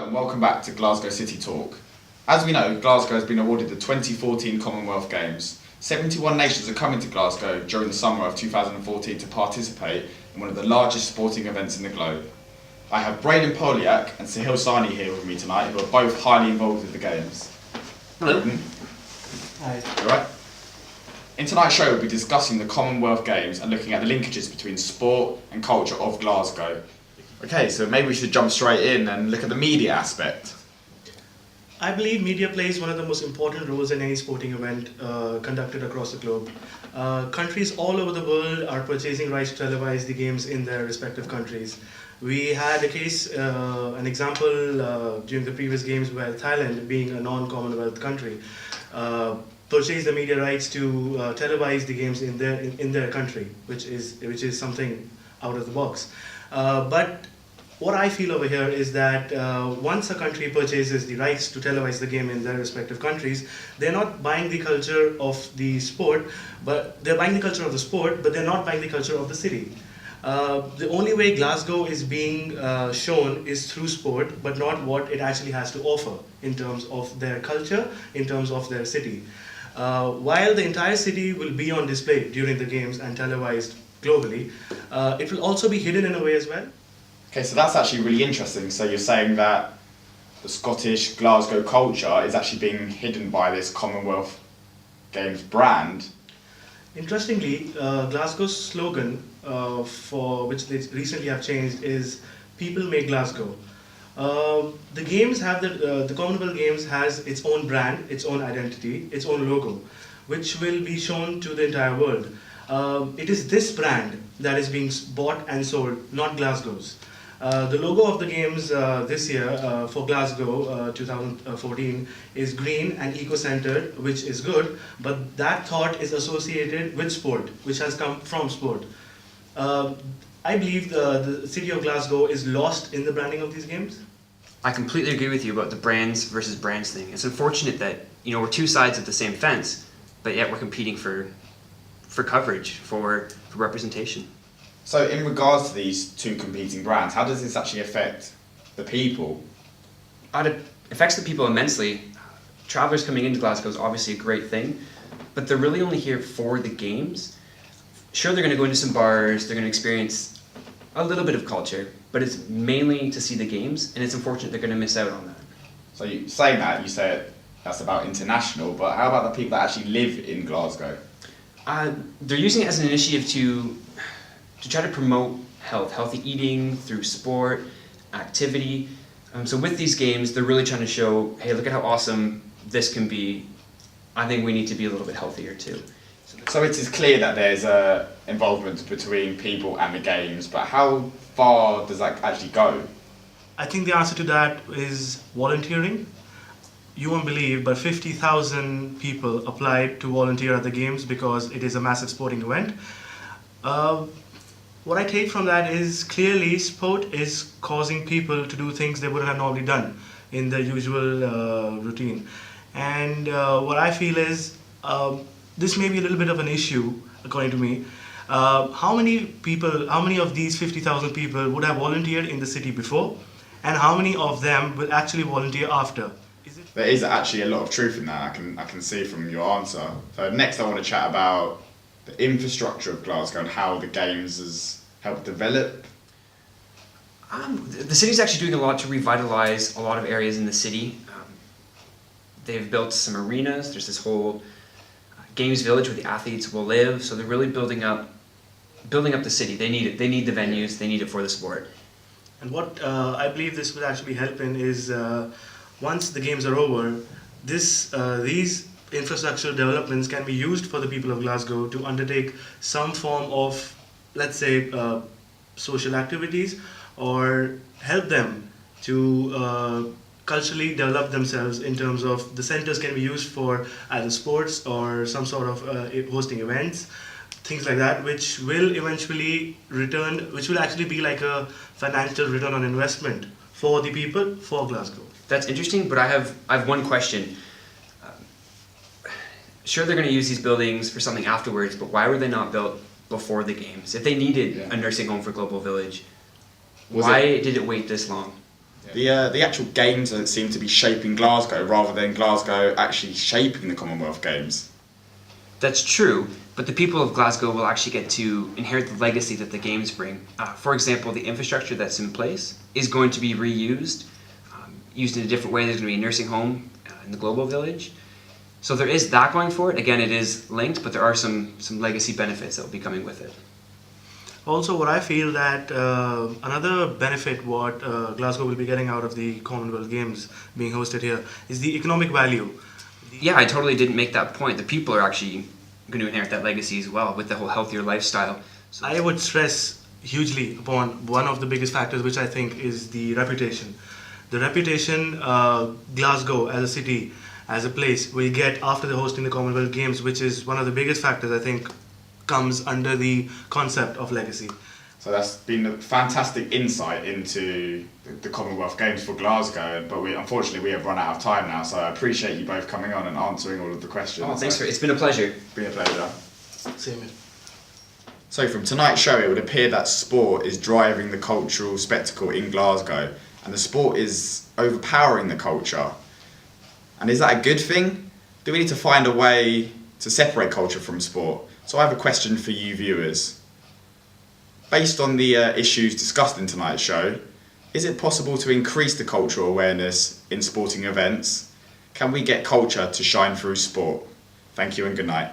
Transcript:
and welcome back to Glasgow City Talk. As we know, Glasgow has been awarded the 2014 Commonwealth Games. 71 nations are coming to Glasgow during the summer of 2014 to participate in one of the largest sporting events in the globe. I have Braden Poliak and Sahil Sani here with me tonight, who are both highly involved with the Games. Hello. Hi. You alright? In tonight's show, we'll be discussing the Commonwealth Games and looking at the linkages between sport and culture of Glasgow. Okay, so maybe we should jump straight in and look at the media aspect. I believe media plays one of the most important roles in any sporting event conducted across the globe. Countries all over the world are purchasing rights to televise the games in their respective countries. We had a case, an example during the previous games where Thailand, being a non-Commonwealth country, purchased the media rights to televise the games in their country, which is something out of the box. But what I feel over here is that once a country purchases the rights to televise the game in their respective countries, they're not buying the culture of the sport, but they're buying the culture of the sport, but they're not buying the culture of the city. The only way Glasgow is being shown is through sport, but not what it actually has to offer in terms of their culture, in terms of their city. While the entire city will be on display during the games and televised globally, it will also be hidden in a way as well. Okay, so that's actually really interesting. So you're saying that the Scottish Glasgow culture is actually being hidden by this Commonwealth Games brand. Interestingly, Glasgow's slogan, for which they recently have changed, is "People Make Glasgow." The games have the Commonwealth Games has its own brand, its own identity, its own logo, which will be shown to the entire world. It is this brand that is being bought and sold, not Glasgow's. The logo of the games this year for Glasgow 2014 is green and eco-centered, which is good, but that thought is associated with sport, which has come from sport. I believe the city of Glasgow is lost in the branding of these games. I completely agree with you about the brands versus brands thing. It's unfortunate that we're two sides of the same fence, but yet we're competing for coverage, for representation. So in regards to these two competing brands, how does this actually affect the people? It affects the people immensely. Travellers coming into Glasgow is obviously a great thing, but they're really only here for the games. Sure, they're going to go into some bars, they're going to experience a little bit of culture, but it's mainly to see the games, and it's unfortunate they're going to miss out on that. So you saying that, you say that's about international, but how about the people that actually live in Glasgow? They're using it as an initiative to try to promote healthy eating through sport, activity. So with these games, they're really trying to show, hey, look at how awesome this can be. I think we need to be a little bit healthier too. So it is clear that there's involvement between people and the games, but how far does that actually go? I think the answer to that is volunteering. You won't believe, but 50,000 people applied to volunteer at the games because it is a massive sporting event. What I take from that is clearly sport is causing people to do things they wouldn't have normally done in their usual routine. And what I feel is this may be a little bit of an issue, according to me. How many of these 50,000 people would have volunteered in the city before, and how many of them will actually volunteer after? There is actually a lot of truth in that. I can see from your answer. So next I want to chat about the infrastructure of Glasgow and how the Games has helped develop. The city's actually doing a lot to revitalize a lot of areas in the city. They've built some arenas. There's this whole games village where the athletes will live. So they're really building up the city. They need it. They need the venues. They need it for the sport. And what I believe this will actually help in is once the games are over, these infrastructure developments can be used for the people of Glasgow to undertake some form of, let's say, social activities, or help them to culturally develop themselves in terms of the centers can be used for either sports or some sort of hosting events, things like that, which will eventually which will actually be like a financial return on investment for the people, for Glasgow. That's interesting, but I have one question. Sure, they're going to use these buildings for something afterwards, but why were they not built before the games? If they needed a nursing home for Global Village, why did it wait this long? The actual games seem to be shaping Glasgow rather than Glasgow actually shaping the Commonwealth Games. That's true, but the people of Glasgow will actually get to inherit the legacy that the games bring. For example, the infrastructure that's in place is going to be reused, used in a different way. There's going to be a nursing home in the Global Village. So there is that going for it. Again, it is linked, but there are some legacy benefits that will be coming with it. Also, what I feel that another benefit what Glasgow will be getting out of the Commonwealth Games being hosted here is the economic value. Yeah, I totally didn't make that point. The people are actually going to inherit that legacy as well with the whole healthier lifestyle. So I would stress hugely upon one of the biggest factors, which I think is the reputation. The reputation Glasgow as a city, as a place, will get after the hosting the Commonwealth Games, which is one of the biggest factors I think comes under the concept of legacy. So that's been a fantastic insight into the Commonwealth Games for Glasgow, but unfortunately we have run out of time now, so I appreciate you both coming on and answering all of the questions. Oh, thanks for it. It's been a pleasure. Been a pleasure. Same here. So from tonight's show, it would appear that sport is driving the cultural spectacle in Glasgow, and the sport is overpowering the culture. And is that a good thing? Do we need to find a way to separate culture from sport? So I have a question for you viewers. Based on the issues discussed in tonight's show, is it possible to increase the cultural awareness in sporting events? Can we get culture to shine through sport? Thank you and good night.